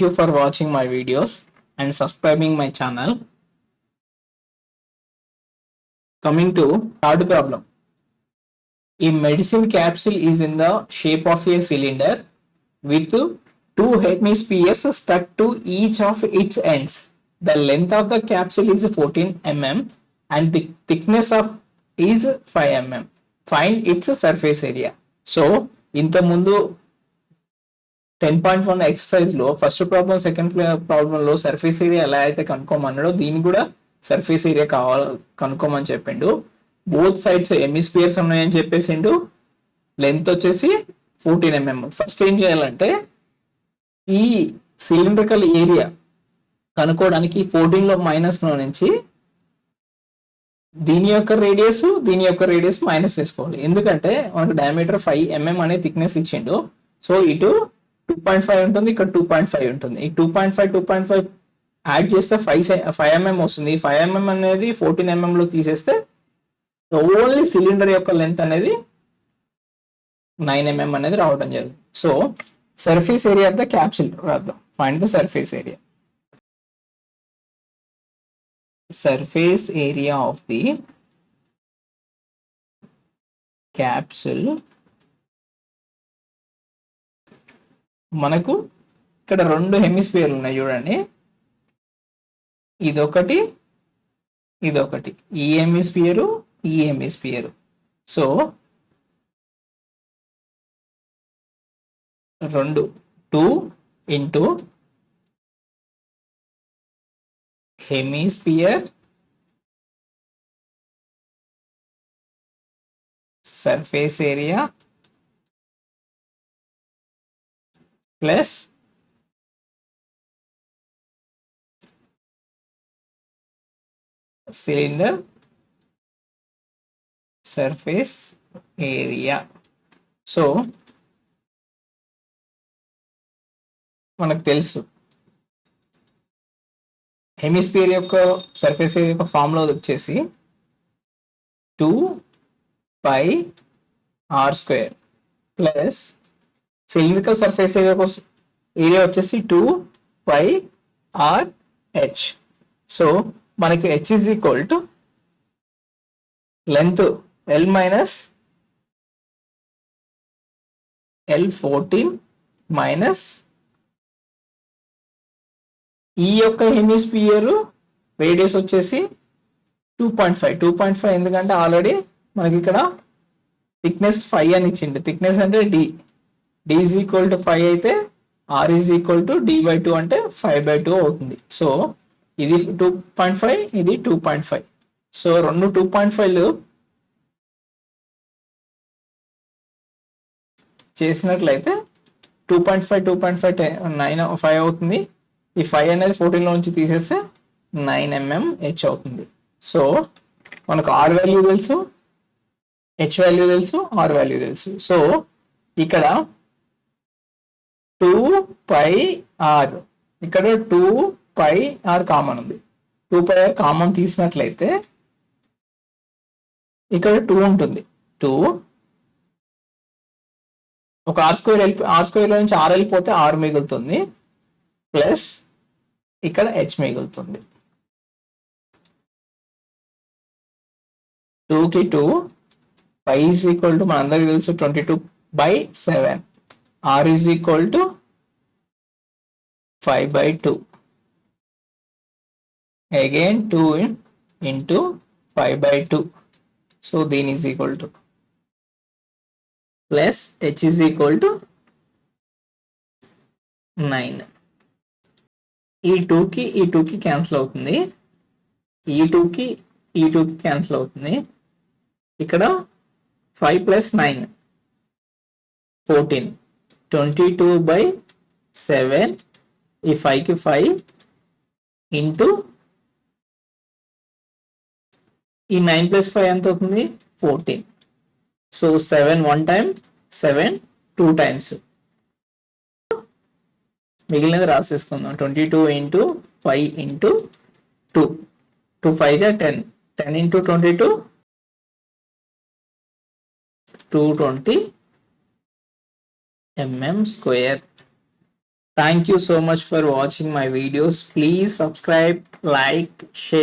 you for watching my videos and subscribing my channel. Coming to third problem. A medicine capsule is in the shape of a cylinder with two hemispheres stuck to each of its ends. The length of the capsule is 14 mm and the thickness of is 5 mm. Find its surface area. So, ఇంత ముందు 10.1 exercise లో first problem second problem లో surface area ఎలా అయితే కనుక్కోమన్నాడో దీన్ని కూడా surface area కనుక్కోమని చెప్పిండు. Both sides hemispheres ఉన్నాయని చెప్పేసిండు. లెంత్ వచ్చేసి 14 mm. ఫస్ట్ ఏం చేయాలంటే ఈ సిలిండ్రికల్ ఏరియా కనుక్కోవడానికి 14 లో మైనస్ లో నుంచి దీని యొక్క రేడియస్ మైనస్ చేసుకోవాలి. ఎందుకంటే మనకు డయామీటర్ 5 mm అనే థిక్నెస్ ఇచ్చిండు. సో ఇటు 2.5 ఉంటుంది, ఇక్కడ 2.5 ఉంటుంది. ఈ 2.5 యాడ్ చేస్తే 5 mm వస్తుంది. 5 mm అనేది 14 mm లో తీసేస్తే ఓన్లీ సిలిండర్ యొక్క లెంత్ అనేది 9 mm అనేది రావడం జరుగుతుంది. So surface area of the capsule రాద్దాం. Find the surface area. Surface area of the capsule. మనకు ఇక్కడ రెండు హెమిస్ఫియర్లు ఉన్నాయి చూడండి, ఇదొకటి ఈ హెమిస్ఫియరు. సో రెండు 2 into hemisphere surface area plus cylinder surface area. So మనకు తెలుసు హెమిస్పియర్ యొక్క సర్ఫేస్ ఏరియా యొక్క ఫార్ములా వచ్చేసి 2πr² plus cylindrical surface area వచ్చేసి 2πrh. సో మనకి h is equal to length L minus L14 minus ఈ యొక్క హెమిస్పియర్ రేడియస్ వచ్చేసి 2.5 ఎందుకంటే ఆల్రెడీ మనకి ఇక్కడ థిక్నెస్ 5 అని ఇచ్చింది. థిక్నెస్ అంటే d ఈజ్ ఈక్వల్ టు 5 అయితే r is equal to d/2 అంటే 5/2 అవుతుంది. సో ఇది 2.5, ఇది 2.5. సో రెండు 2.5 చేసినట్లయితే 2.5 5 అవుతుంది. ఈ 5 అనేది 14 లో నుంచి తీసేస్తే 9 mm h అవుతుంది. సో మనకు r వాల్యూ తెలుసు, h వాల్యూ తెలుసు, r వాల్యూ తెలుసు. సో ఇక్కడ 2πr, ఇక్కడ 2πr కామన్ ఉంది. 2πr కామన్ తీసినట్లయితే ఇక్కడ 2 ఉంటుంది. 2 ఒక r² లో నుంచి r వెళ్ళిపోతే r మిగులుతుంది ప్లస్ ఇక్కడ h మిగులుతుంది. 2కి 2 π ఈజ్ ఈక్వల్ టు మనందరికి తెలుసు 22/7. r is equal to 5/2. Again 2 into 5/2. So దీని is equal to plus h is equal to 9. ఈ 2కి క్యాన్సిల్ అవుతుంది, ఈ 2కి క్యాన్సిల్ అవుతుంది. ఇక్కడ 5 + 9 14, 22/7. ఈ 5కి 5 ఇంటూ ఈ 9 + 5 ఎంత అవుతుంది 14. So 7 1 time, 7 2 times. మిగిలినది రాసేసుకుందాం. 22 into 5 into 2, 2 5 10, 10 into 22 220 mm². Thank you so much for watching my videos. Please subscribe, like, share.